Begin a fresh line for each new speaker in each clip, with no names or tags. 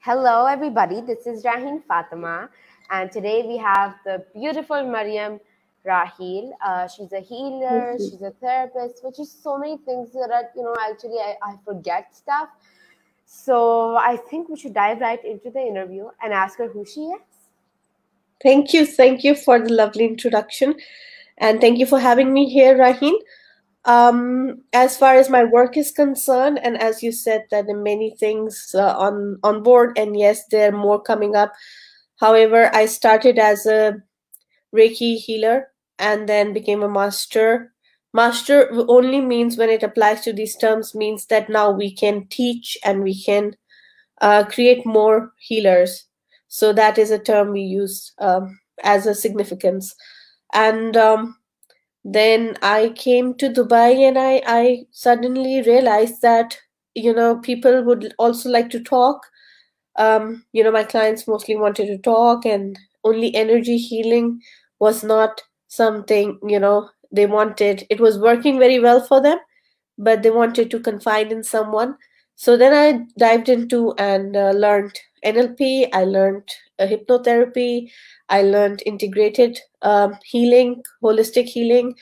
Hello, everybody. This is Raheen Fatima, and today we have the beautiful Mariiam Raheayl. She's a healer, she's a therapist, which is so many things that actually I forget stuff. So I think we should dive right into the interview and ask her who she is.
Thank you. Thank you for the lovely introduction. And thank you for having me here, Raheen. As far as my work is concerned, and as you said, that there are many things on board, and yes, there are more coming up. However, I started as a Reiki healer and then became a master. Master only means, when it applies to these terms, means that now we can teach and we can create more healers. So that is a term we use as a significance. And then I came to Dubai, and I suddenly realized that, people would also like to talk. My clients mostly wanted to talk, and only energy healing was not something, they wanted. It was working very well for them, but they wanted to confide in someone. So then I dived into and learned NLP, I learned hypnotherapy, I learned integrated healing, holistic healing.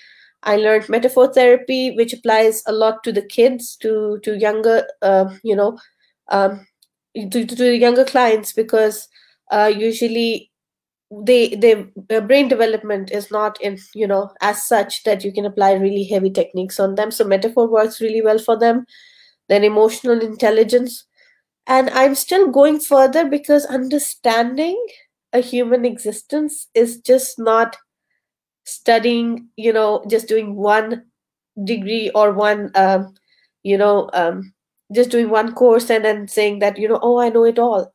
I learned metaphor therapy, which applies a lot to the kids, to younger, to the younger clients, because usually their brain development is not in as such that you can apply really heavy techniques on them. So metaphor works really well for them. Then emotional intelligence, and I'm still going further, because understanding a human existence is just not studying, just doing one degree or one you know just doing one course and then saying that, oh, I know it all.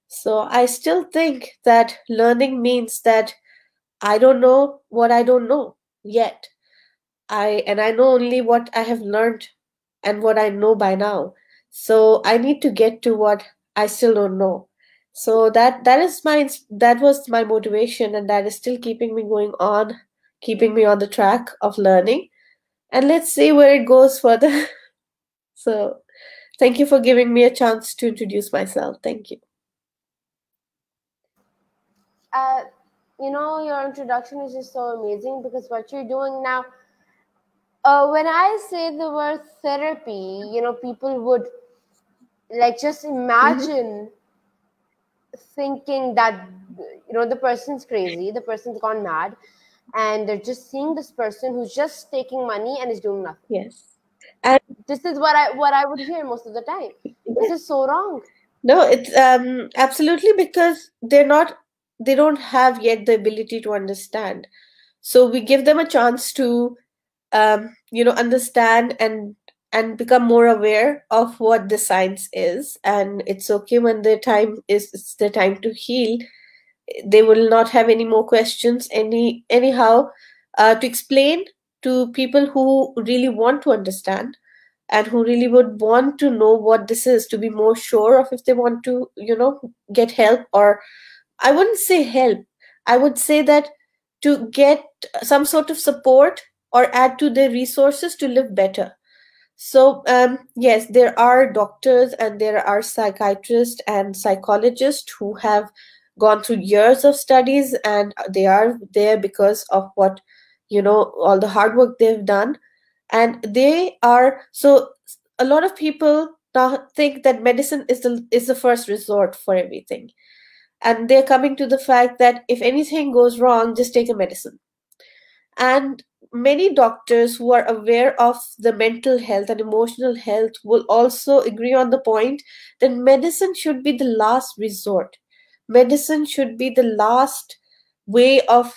So I still think that learning means that I don't know what I don't know yet. I know only what I have learned and what I know by now. So I need to get to what I still don't know. So that was my motivation, and that is still keeping me going on, keeping me on the track of learning. And let's see where it goes further. So thank you for giving me a chance to introduce myself. Thank you.
Your introduction is just so amazing, because what you're doing now, when I say the word therapy, people would just imagine thinking that the person's crazy, the person's gone mad, and they're just seeing this person who's just taking money and is doing nothing.
Yes. And
this is what I would hear most of the time. This is so wrong.
No, it's absolutely, because they don't have yet the ability to understand. So we give them a chance to understand and become more aware of what the science is. And it's okay, when their time is, it's their time to heal, they will not have any more questions anyhow to explain to people who really want to understand, and who really would want to know what this is, to be more sure of if they want to get help. Or I wouldn't say help, I would say that to get some sort of support or add to their resources to live better. So yes, there are doctors and there are psychiatrists and psychologists who have gone through years of studies, and they are there because of what, all the hard work they've done. And they are, so a lot of people now think that medicine is the first resort for everything, and they're coming to the fact that if anything goes wrong, just take a medicine. And many doctors who are aware of the mental health and emotional health will also agree on the point that medicine should be the last resort. Medicine should be the last way of,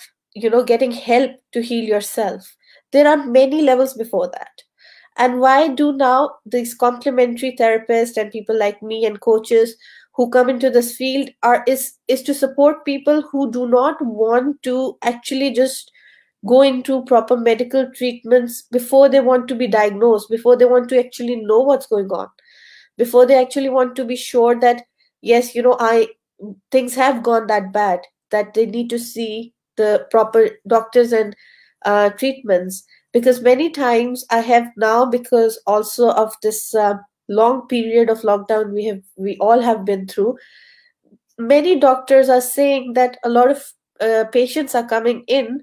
getting help to heal yourself. There are many levels before that. And why do now these complementary therapists and people like me and coaches who come into this field is to support people who do not want to actually just go into proper medical treatments before they want to be diagnosed, before they want to actually know what's going on, before they actually want to be sure that, yes, I things have gone that bad that they need to see the proper doctors and treatments. Because many times I have now, because also of this long period of lockdown we all have been through, many doctors are saying that a lot of patients are coming in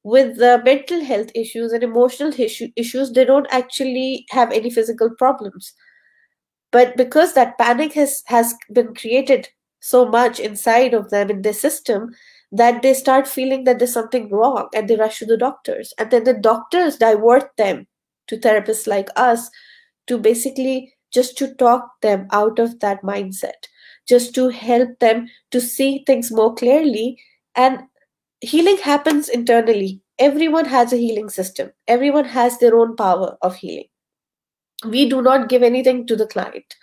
with mental health issues and emotional issues. They don't actually have any physical problems, but because that panic has been created so much inside of them in their system, that they start feeling that there's something wrong and they rush to the doctors, and then the doctors divert them to therapists like us to basically just to talk them out of that mindset, just to help them to see things more clearly. And healing happens internally. Everyone has a healing system, everyone has their own power of healing. We do not give anything to the client,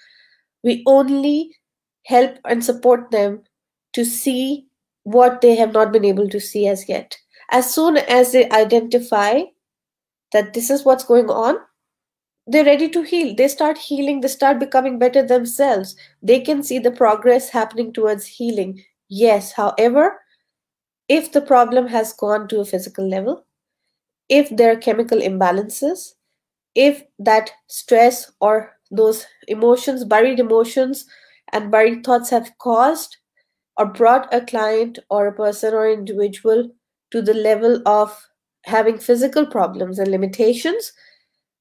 we only help and support them to see what they have not been able to see as yet. As soon as they identify that this is what's going on, they're ready to heal. They start healing, they start becoming better themselves. They can see the progress happening towards healing. Yes, however, if the problem has gone to a physical level, if there are chemical imbalances, if that stress or those emotions, buried emotions and buried thoughts have caused or brought a client or a person or individual to the level of having physical problems and limitations,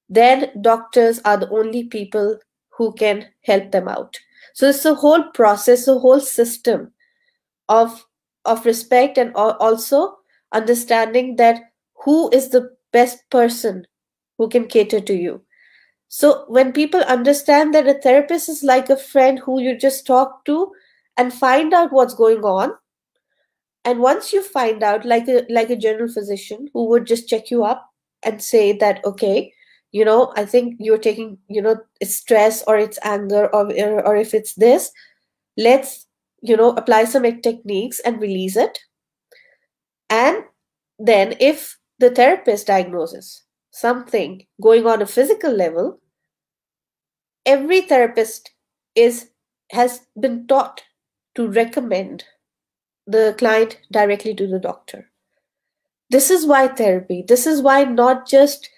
then doctors are the only people who can help them out. So it's a whole process, a whole system of respect, and also understanding that who is the best person who can cater to you. So when people understand that a therapist is like a friend who you just talk to and find out what's going on, and once you find out, like a general physician who would just check you up and say that, okay, I think you're taking, it's stress or it's anger, or if it's this, let's apply some techniques and release it. And then if the therapist diagnoses something going on a physical level, every therapist has been taught to recommend the client directly to the doctor. This is why therapy, this is why not just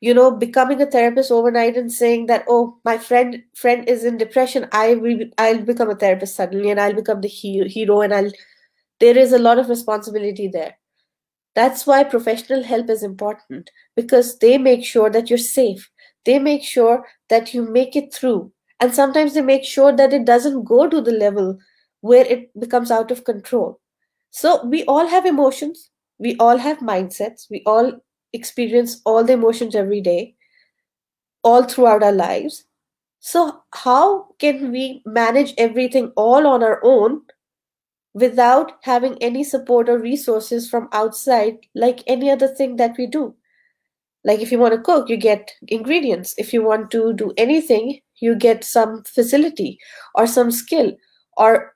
becoming a therapist overnight and saying that, oh, my friend is in depression, I'll become a therapist suddenly and I'll become the hero, and there is a lot of responsibility there. That's why professional help is important, because they make sure that you're safe. They make sure that you make it through. And sometimes they make sure that it doesn't go to the level where it becomes out of control. So we all have emotions, we all have mindsets, we all experience all the emotions every day, all throughout our lives. So, how can we manage everything all on our own without having any support or resources from outside, like any other thing that we do? Like if you want to cook, you get ingredients. If you want to do anything, you get some facility or some skill, or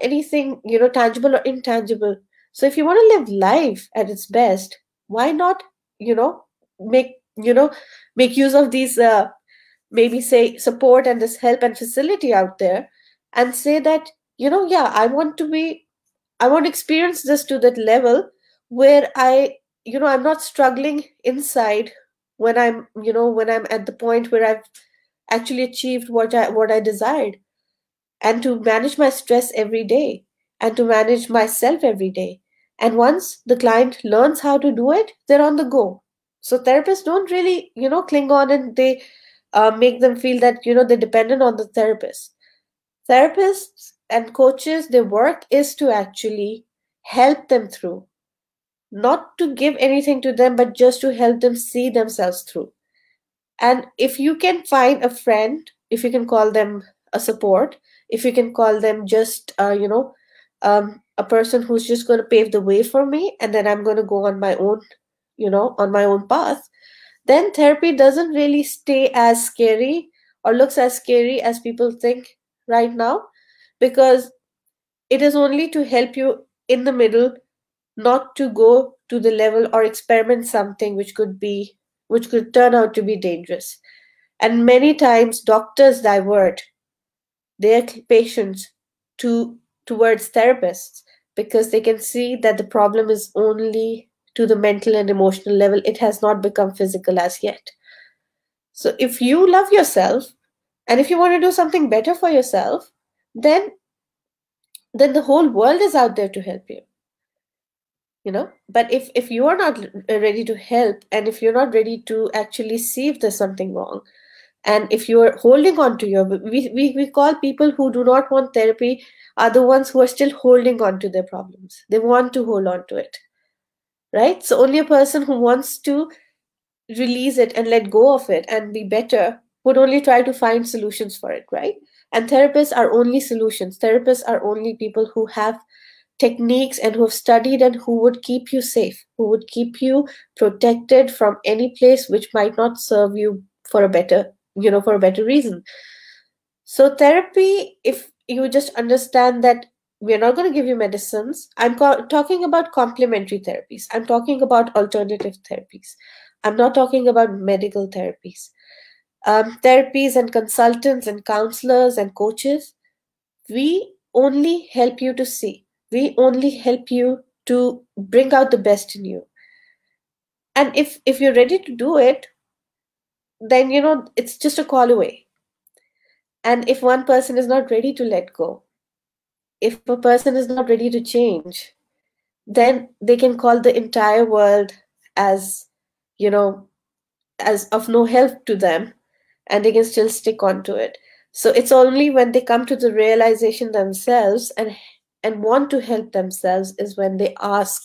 anything, tangible or intangible. So if you want to live life at its best, why not, you know, make make use of these maybe say support and this help and facility out there, and say that, yeah, I want to experience this to that level where I'm not struggling inside when I'm at the point where I've actually achieved what I desired, and to manage my stress every day, and to manage myself every day. And once the client learns how to do it, they're on the go. So therapists don't really, cling on, and they make them feel that, they're dependent on the therapist. Therapists and coaches, their work is to actually help them through, not to give anything to them, but just to help them see themselves through. And if you can find a friend, if you can call them a support, if you can call them just, a person who's just going to pave the way for me, and then I'm going to go on my own, on my own path, then therapy doesn't really stay as scary or looks as scary as people think right now, because it is only to help you in the middle, not to go to the level or experiment something which could turn out to be dangerous. And many times doctors divert their patients towards therapists, because they can see that the problem is only to the mental and emotional level. It has not become physical as yet. So if you love yourself, and if you want to do something better for yourself, then then the whole world is out there to help you, you know. But if you are not ready to help, and if you're not ready to actually see if there's something wrong, and if you're holding on to your, we call people who do not want therapy are the ones who are still holding on to their problems. They want to hold on to it, right? So only a person who wants to release it and let go of it and be better would only try to find solutions for it, right? And therapists are only solutions. Therapists are only people who have techniques and who have studied and who would keep you safe, who would keep you protected from any place which might not serve you for a better, for a better reason. So therapy, if you just understand that we're not going to give you medicines, I'm talking about complementary therapies. I'm talking about alternative therapies. I'm not talking about medical therapies. Therapies and consultants and counselors and coaches, we only help you to see. We only help you to bring out the best in you. And if you're ready to do it, then it's just a call away. And if one person is not ready to let go, if a person is not ready to change, then they can call the entire world as, you know, as of no help to them, and they can still stick on to it. So it's only when they come to the realization themselves and want to help themselves is when they ask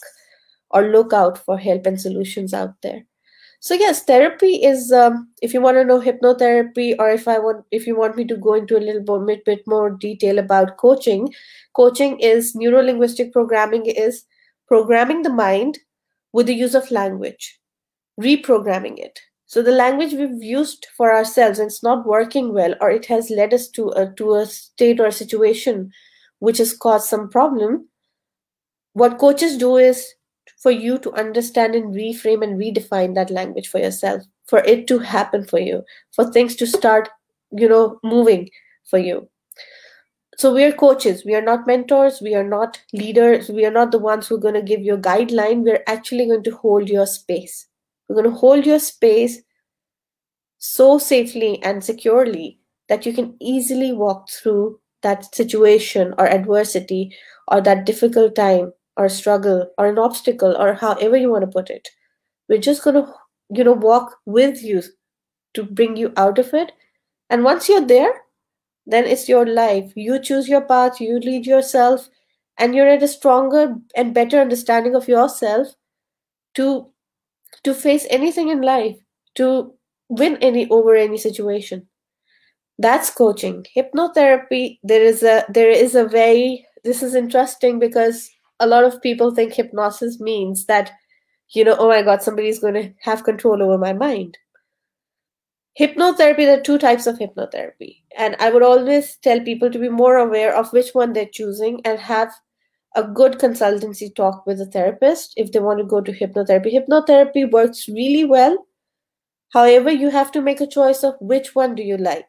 or look out for help and solutions out there. So yes, therapy is, if you want to know hypnotherapy, or if you want me to go into a little bit more detail about coaching, coaching is neuro-linguistic programming, is programming the mind with the use of language, reprogramming it. So the language we've used for ourselves and it's not working well, or it has led us to a state or a situation which has caused some problem. What coaches do is for you to understand and reframe and redefine that language for yourself, for it to happen for you, for things to start, moving for you. So we are coaches. We are not mentors. We are not leaders. We are not the ones who are going to give you a guideline. We're actually going to hold your space. We're going to hold your space so safely and securely that you can easily walk through that situation or adversity or that difficult time or struggle or an obstacle or however you want to put it. We're just going to, walk with you to bring you out of it. And once you're there, then it's your life. You choose your path, you lead yourself, and you're at a stronger and better understanding of yourself to face anything in life, to win any situation. That's coaching. Hypnotherapy, there is a very, this is interesting because a lot of people think hypnosis means that, oh my God, somebody's going to have control over my mind. Hypnotherapy, there are two types of hypnotherapy. And I would always tell people to be more aware of which one they're choosing and have a good consultancy talk with a therapist if they want to go to hypnotherapy. Hypnotherapy works really well. However, you have to make a choice of which one do you like.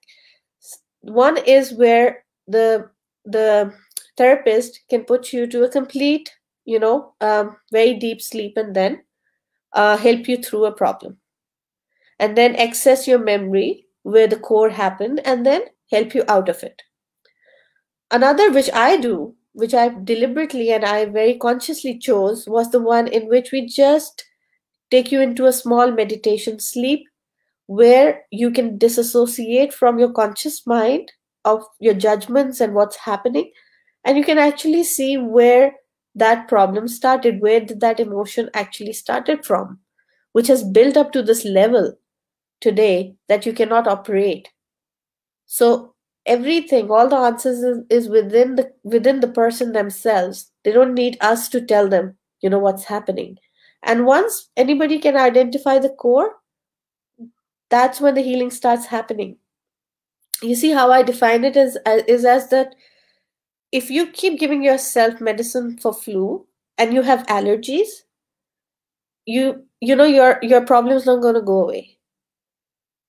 One is where the therapist can put you to a complete, very deep sleep and then help you through a problem. And then access your memory where the core happened and then help you out of it. Another, which I do, which I deliberately and I very consciously chose, was the one in which we just take you into a small meditation sleep where you can disassociate from your conscious mind of your judgments and what's happening, and you can actually see where that problem started, where did that emotion actually started from, which has built up to this level today that you cannot operate. So everything, all the answers is within the person themselves. They don't need us to tell them, what's happening. And once anybody can identify the core, that's when the healing starts happening. You see how I define it is as that if you keep giving yourself medicine for flu and you have allergies, your problem is not going to go away,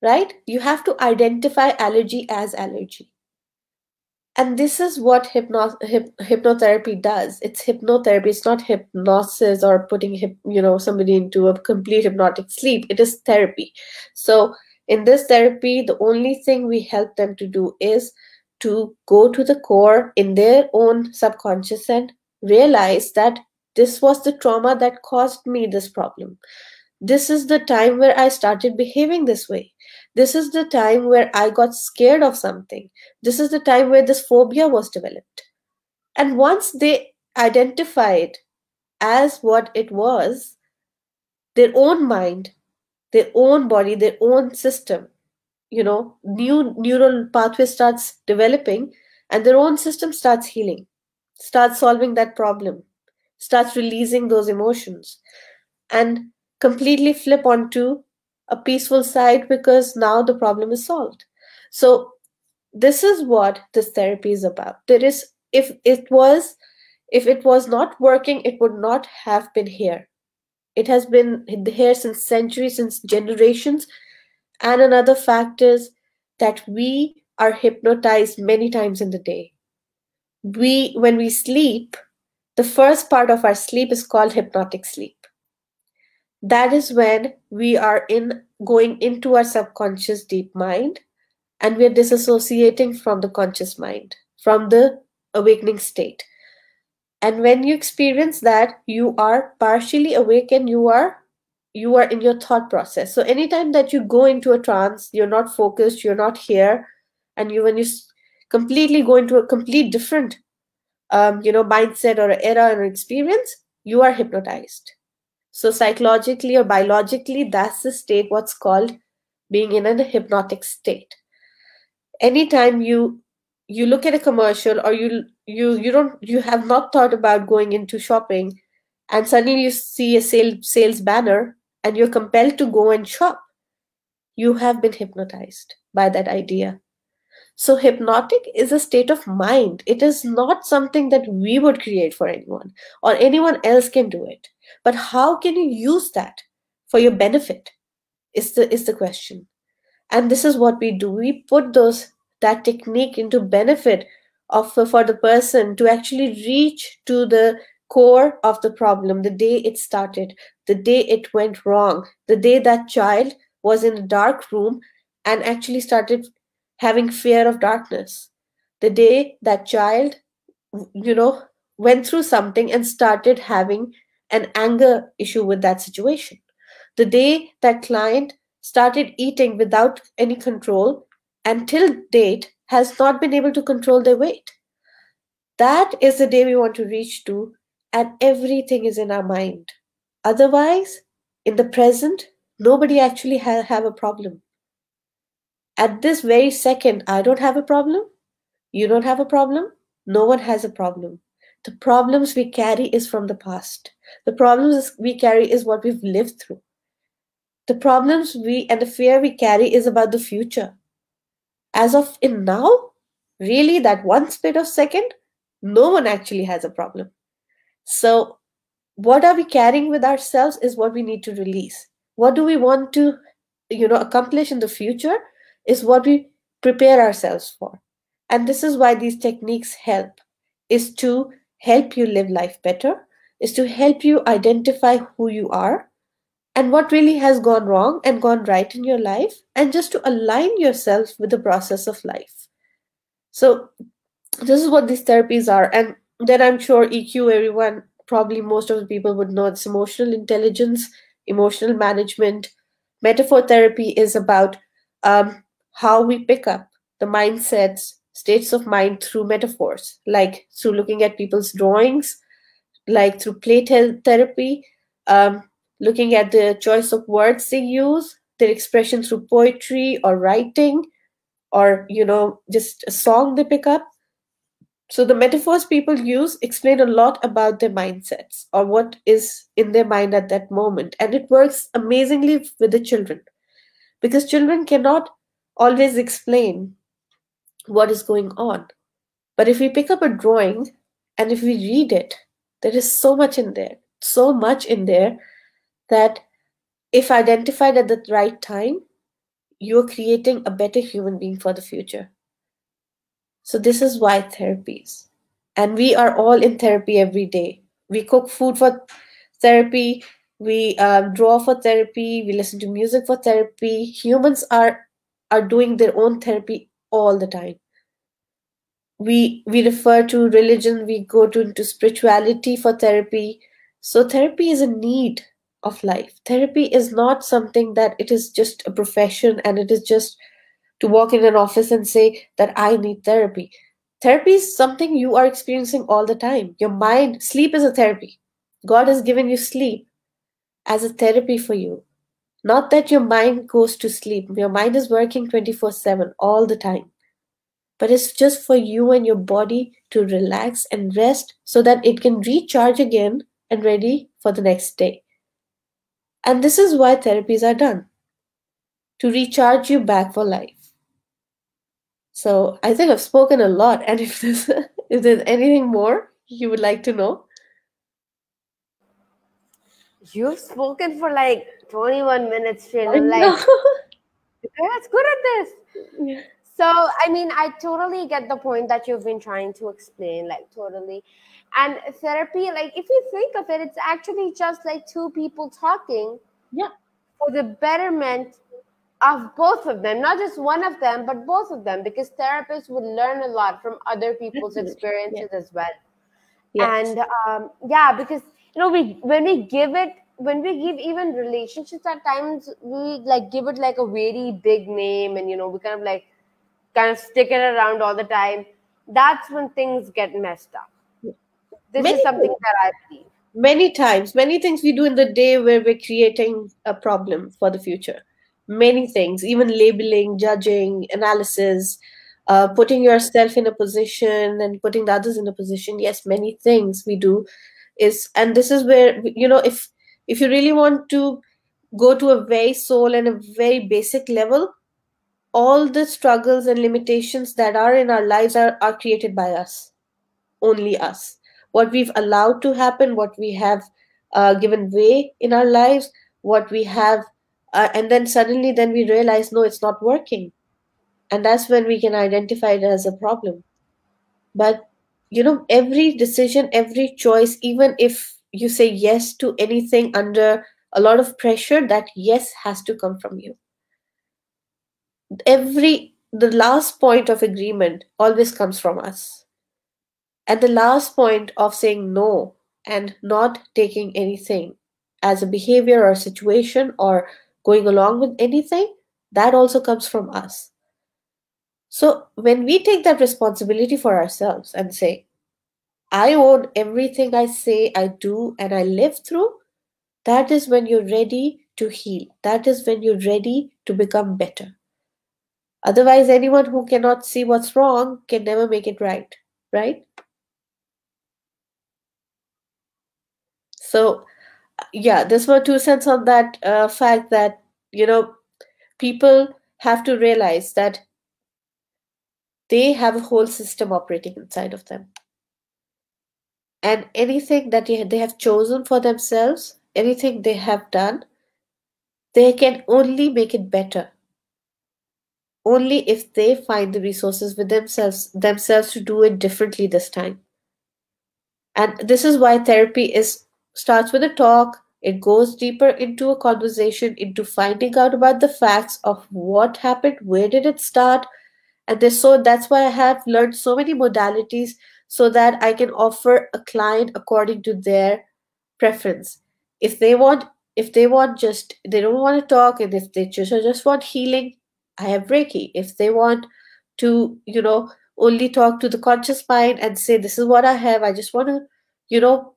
right? You have to identify allergy as allergy. And this is what hypnotherapy does. It's hypnotherapy. It's not hypnosis or putting somebody into a complete hypnotic sleep. It is therapy. So in this therapy, the only thing we help them to do is to go to the core in their own subconscious and realize that this was the trauma that caused me this problem. This is the time where I started behaving this way. This is the time where I got scared of something. This is the time where this phobia was developed. And once they identified as what it was, their own mind, their own body, their own system, new neural pathway starts developing and their own system starts healing, starts solving that problem, starts releasing those emotions, and completely flip onto a peaceful side because now the problem is solved. So this is what this therapy is about. There is, if it was not working, it would not have been here. It has been here since centuries, since generations. And another fact is that we are hypnotized many times in the day. When we sleep, the first part of our sleep is called hypnotic sleep. That is when we are going into our subconscious deep mind and we are disassociating from the conscious mind, from the awakening state. And when you experience that, you are partially awake and you are in your thought process. So anytime that you go into a trance, you're not focused, you're not here, and when you completely go into a complete different mindset or era or experience, you are hypnotized. So psychologically or biologically, that's the state what's called being in a hypnotic state. Anytime you look at a commercial or you have not thought about going into shopping, and suddenly you see a sales banner and you're compelled to go and shop, you have been hypnotized by that idea. So hypnotic is a state of mind. It is not something that we would create for anyone or anyone else can do it. But how can you use that for your benefit is the question. And this is what we do. We put that technique into benefit for the person to actually reach to the core of the problem, the day it started, the day it went wrong, the day that child was in a dark room and actually started having fear of darkness, the day that child went through something and started having an anger issue with that situation, the day that client started eating without any control and till date has not been able to control their weight. That is the day we want to reach to, and everything is in our mind. Otherwise, in the present, nobody actually have a problem. At this very second, I don't have a problem, you don't have a problem, no one has a problem. The problems we carry is from the past. The problems we carry is what we've lived through. The problems and the fear we carry is about the future. As of in now, really that one split of second, no one actually has a problem. So what are we carrying with ourselves is what we need to release. What do we want to accomplish in the future is what we prepare ourselves for. And this is why these techniques help, is to help you live life better, is to help you identify who you are and what really has gone wrong and gone right in your life, and just to align yourself with the process of life. So this is what these therapies are. And then I'm sure EQ, everyone, probably most of the people would know it's emotional intelligence, emotional management. Metaphor therapy is about how we pick up the mindsets, states of mind through metaphors, like through looking at people's drawings, like through play therapy, looking at the choice of words they use, their expression through poetry or writing, or just a song they pick up. So the metaphors people use explain a lot about their mindsets or what is in their mind at that moment. And it works amazingly with the children because children cannot always explain what is going on. But if we pick up a drawing and if we read it, there is so much in there that if identified at the right time, you're creating a better human being for the future. So this is why therapies. And we are all in therapy every day. We cook food for therapy. We draw for therapy. We listen to music for therapy. Humans are doing their own therapy all the time. We refer to religion, we go to into spirituality for therapy. So therapy is a need of life. Therapy is not something that it is just a profession and it is just to walk in an office and say that I need therapy. Therapy is something you are experiencing all the time. Your mind, sleep is a therapy. God has given you sleep as a therapy for you. Not that your mind goes to sleep. Your mind is working 24/7 all the time. But it's just for you and your body to relax and rest so that it can recharge again and ready for the next day. And this is why therapies are done, to recharge you back for life. So I think I've spoken a lot, and if there's anything more you would like to know.
You've spoken for like 21 minutes straight.
I
I'm
know.
like, that's good at this.
Yeah.
So, I mean, I totally get the point that you've been trying to explain, like, totally. And therapy, like, if you think of it, it's actually just like two people talking
Yeah.
for the betterment of both of them, not just one of them, but both of them, because therapists would learn a lot from other people's
Definitely. Yeah.
experiences as well.
Yes.
And yeah, because we when we give it, when we give even relationships at times, we like give it like a very big name, and we kind of stick it around all the time. That's when things get messed up.
Yeah.
This is
Many
something that I believe.
Many times, many things we do in the day where we're creating a problem for the future. Many things, even labeling, judging, analysis, putting yourself in a position and putting the others in a position. Yes, many things we do is, and this is where, if you really want to go to a very soul and a very basic level, all the struggles and limitations that are in our lives are created by us, only us. What we've allowed to happen, what we have given way in our lives, what we have, and then suddenly then we realize, no, it's not working. And that's when we can identify it as a problem. But, every decision, every choice, even if you say yes to anything under a lot of pressure, that yes has to come from you. The last point of agreement always comes from us. At the last point of saying no and not taking anything as a behavior or situation or going along with anything, that also comes from us. So when we take that responsibility for ourselves and say, I own everything I say, I do, and I live through, that is when you're ready to heal. That is when you're ready to become better. Otherwise, anyone who cannot see what's wrong can never make it right, right? So yeah, this were 2 cents on that fact that people have to realize that they have a whole system operating inside of them, and anything that they have chosen for themselves, anything they have done, they can only make it better only if they find the resources with themselves to do it differently this time. And this is why therapy is starts with a talk. It goes deeper into a conversation, into finding out about the facts of what happened, where did it start, and that's why I have learned so many modalities so that I can offer a client according to their preference. If they want, just they don't want to talk, and if they just want healing, I have Reiki. If they want to, only talk to the conscious mind and say, this is what I have, I just want to, you know,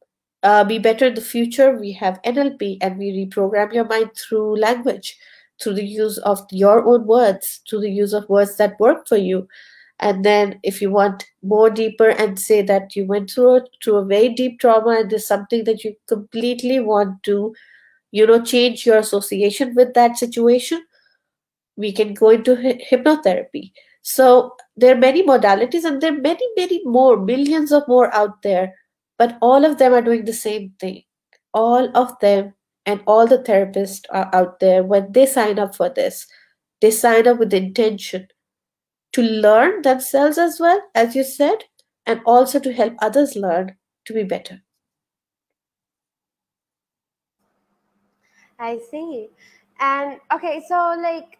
be better in the future, we have NLP, and we reprogram your mind through language, through the use of your own words, through the use of words that work for you. And then if you want more deeper and say that you went through a very deep trauma and there's something that you completely want to change your association with that situation, we can go into hypnotherapy. So there are many modalities, and there are many more, millions of more out there, but all of them are doing the same thing. All of them, and all the therapists are out there, when they sign up for this, they sign up with the intention to learn themselves as well, as you said, and also to help others learn to be better.
I see. And okay, so like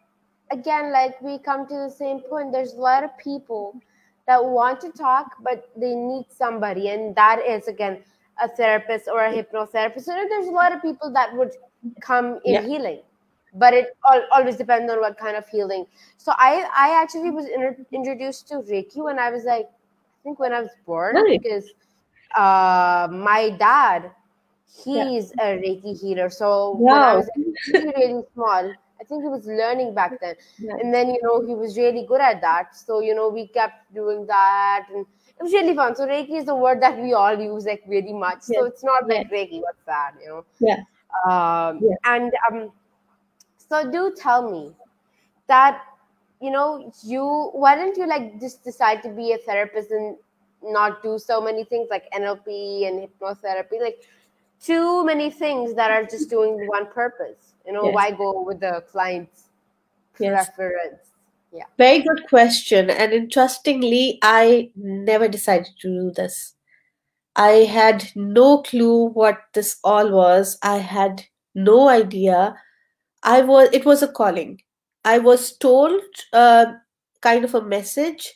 again, like we come to the same point. There's a lot of people that want to talk, but they need somebody, and that is again a therapist or a hypnotherapist. So there's a lot of people that would come in
Yeah.
healing, but it always depends on what kind of healing. So I actually was introduced to Reiki when I was like, I think when I was born,
Right.
because my dad,
Yeah.
he's a Reiki healer. So when I
Wow.
was really, really small, I think he was learning back then.
Yeah.
And then, he was really good at that. So, we kept doing that, and it was really fun. So Reiki is a word that we all use like really much. So
Yes.
it's not
Yeah.
like Reiki, what's that,
Yeah. Yeah.
And so do tell me that, why didn't you like just decide to be a therapist and not do so many things like NLP and hypnotherapy, like too many things that are just doing one purpose?
Yes.
Why go with the client's
Yes.
preference? Yeah.
Very good question. And interestingly, I never decided to do this. I had no clue what this all was. I had no idea. It was a calling. I was told kind of a message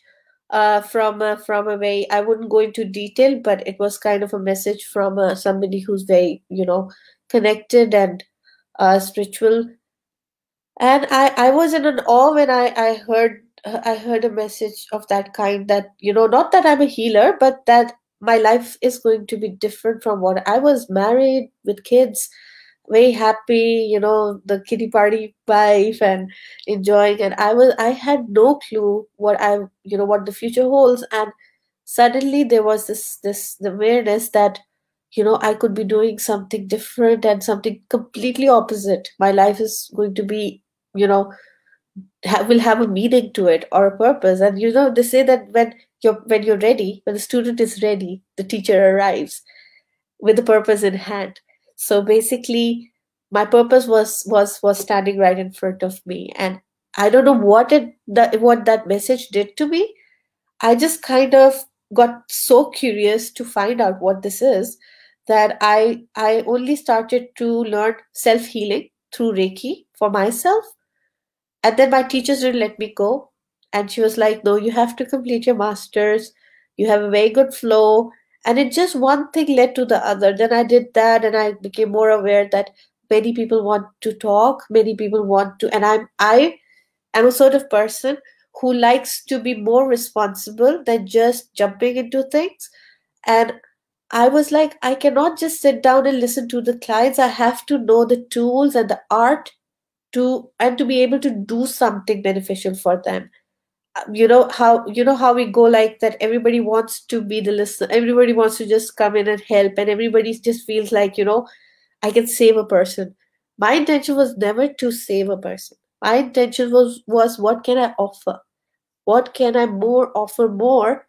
from a very, I wouldn't go into detail, but it was kind of a message from somebody who's very, connected and spiritual. And I was in an awe when I heard a message of that kind, that, not that I'm a healer, but that my life is going to be different from what I was, married with kids, very happy, the kiddie party wife and enjoying. And I had no clue what the future holds. And suddenly there was the awareness that, I could be doing something different and something completely opposite. My life is going to be, you know will have a meaning to it or a purpose. And they say that when you're ready, when the student is ready, the teacher arrives with the purpose in hand. So basically, my purpose was standing right in front of me. And I don't know what that message did to me. I just kind of got so curious to find out what this is, that I only started to learn self-healing through Reiki for myself. And then my teachers didn't let me go. And she was like, no, you have to complete your master's. You have a very good flow. And it just one thing led to the other. Then I did that, and I became more aware that many people want to talk, many people want to, and I am a sort of person who likes to be more responsible than just jumping into things. And I was like, I cannot just sit down and listen to the clients. I have to know the tools and the art to be able to do something beneficial for them. You know how we go like that. Everybody wants to be the listener. Everybody wants to just come in and help, and everybody just feels like, I can save a person. My intention was never to save a person. My intention was what can I offer? What can I more offer more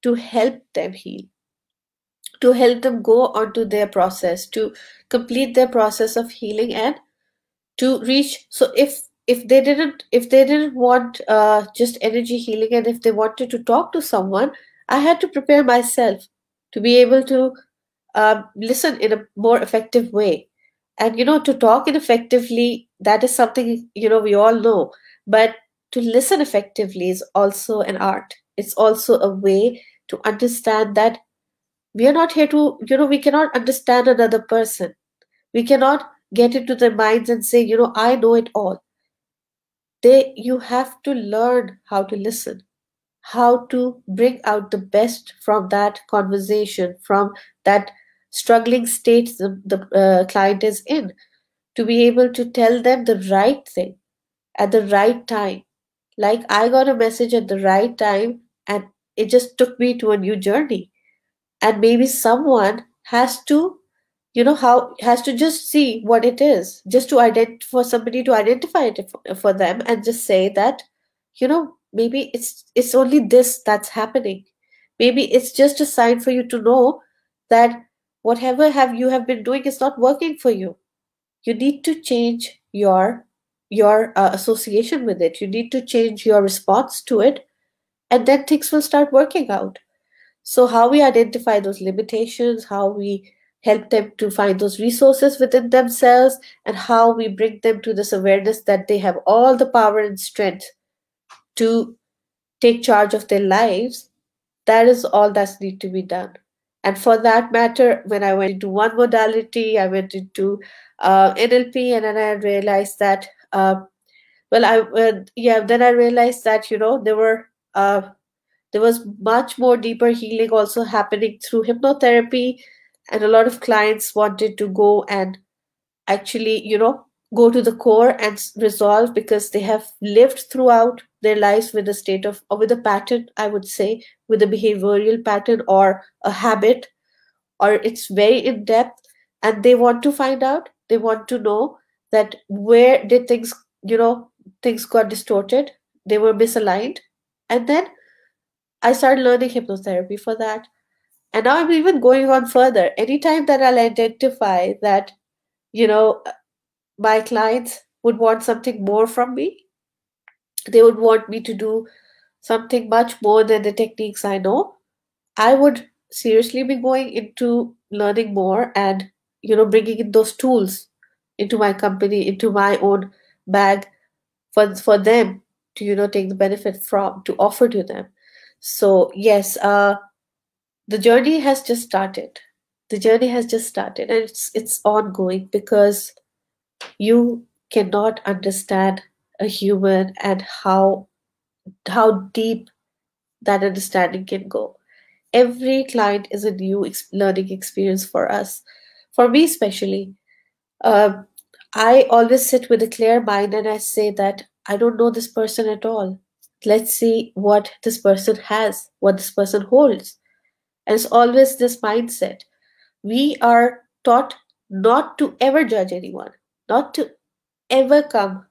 to help them heal, to help them go onto their process, to complete their process of healing, and to reach. So if they didn't want just energy healing, and if they wanted to talk to someone, I had to prepare myself to be able to listen in a more effective way. And to talk in effectively, that is something we all know. But to listen effectively is also an art. It's also a way to understand that we are not here to, we cannot understand another person. We cannot get into their minds and say, I know it all. You have to learn how to listen, how to bring out the best from that conversation, from that struggling state the client is in, to be able to tell them the right thing at the right time. Like, I got a message at the right time, and it just took me to a new journey. And maybe someone has to, how has to just see what it is, just to for somebody to identify it for them, and just say that, maybe it's only this that's happening. Maybe it's just a sign for you to know that whatever have been doing is not working for you. You need to change your association with it. You need to change your response to it, and then things will start working out. So, how we identify those limitations, how we help them to find those resources within themselves, and how we bring them to this awareness that they have all the power and strength to take charge of their lives, that is all that's need to be done. And for that matter, when I went into one modality, I went into NLP, and then I realized that then I realized that there was much more deeper healing also happening through hypnotherapy, and a lot of clients wanted to go and actually, go to the core and resolve, because they have lived throughout their lives with a state of, or with a pattern, I would say, with a behavioral pattern or a habit, or it's very in depth, and they want to find out, they want to know that where did things got distorted, they were misaligned. And then I started learning hypnotherapy for that. And now I'm even going on further. Anytime that I'll identify that, you know, my clients would want something more from me, they would want me to do something much more than the techniques I know, I would seriously be going into learning more and, bringing in those tools into my company, into my own bag, for them to, take the benefit from, to offer to them. So yes, the journey has just started. The journey has just started, and it's ongoing, because you cannot understand a human and how deep that understanding can go. Every client is a new learning experience for us. For me especially, um, I always sit with a clear mind, and I say that I don't know this person at all. Let's see what this person has, what this person holds. And it's always this mindset. We are taught not to ever judge anyone, not to ever come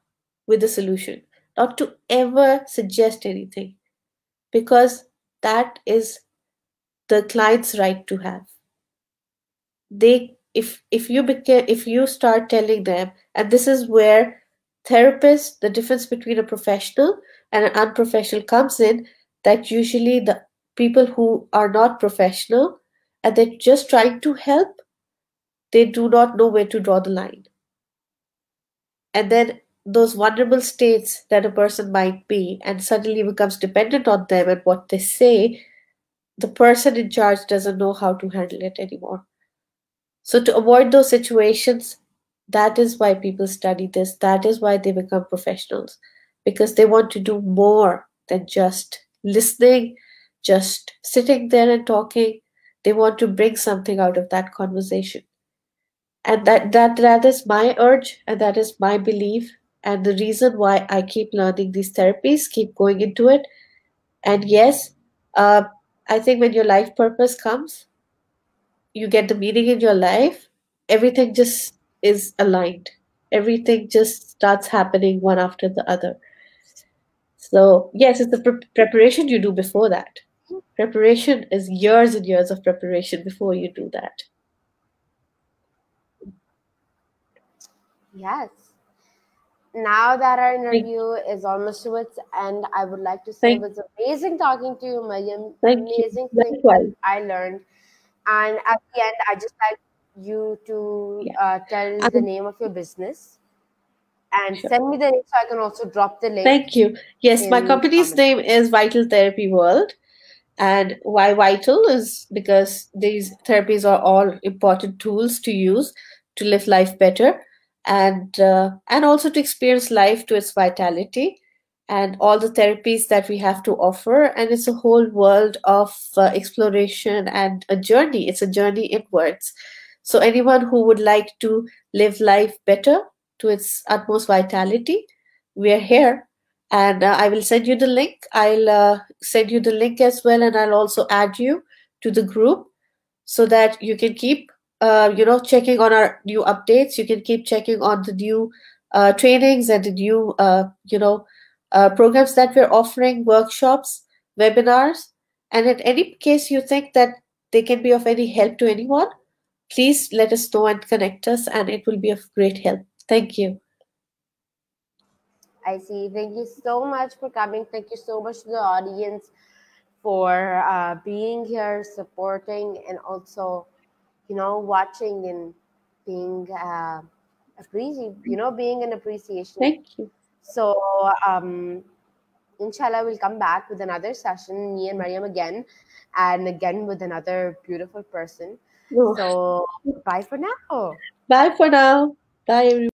with a solution, not to ever suggest anything, because that is the client's right to have. They if you start telling them, and this is where therapists, the difference between a professional and an unprofessional comes in, that usually the people who are not professional and they're just trying to help, they do not know where to draw the line. And then those vulnerable states that a person might be and suddenly becomes dependent on them and what they say, the person in charge doesn't know how to handle it anymore. So, to avoid those situations, that is why people study this. That is why they become professionals, because they want to do more than just listening, just sitting there and talking. They want to bring something out of that conversation. And that is my urge, and that is my belief, and the reason why I keep learning these therapies, keep going into it. And yes, uh, I think when your life purpose comes, you get the meaning in your life, everything just is aligned. Everything just starts happening one after the other. So, yes, it's the preparation you do before that. Preparation is years and years of preparation before you do that.
Yes. Now that our
Thank,
interview is almost to its end, I would like to say it
thank,
was amazing talking to you, Mariam.
thank you.
Amazing things that
Likewise.
I learned. And at the end, I just like you to
Yeah.
tell the
Um,
name of your business and
sure.
send me the link so I can also drop the link
Thank you. Yes, my
in the
company's
comment
name
section.
is Vital Therapy World. And why vital is because these therapies are all important tools to use to live life better, and also to experience life to its vitality, and all the therapies that we have to offer. And it's a whole world of exploration and a journey. It's a journey inwards. So anyone who would like to live life better to its utmost vitality, we are here. And I will send you the link. I'll send you the link as well, and I'll also add you to the group, so that you can keep checking on our new updates. You can keep checking on the new trainings and the new programs that we're offering, workshops, webinars. And in any case you think that they can be of any help to anyone, please let us know and connect us, and it will be of great help. Thank you.
I see. Thank you so much for coming. Thank you so much to the audience for being here, supporting, and also, watching and being being an appreciation.
Thank you.
So, um, inshallah, we'll come back with another session, me and Mariam again, and again with another beautiful person.
No.
So bye for now.
Bye for now. Bye, everyone.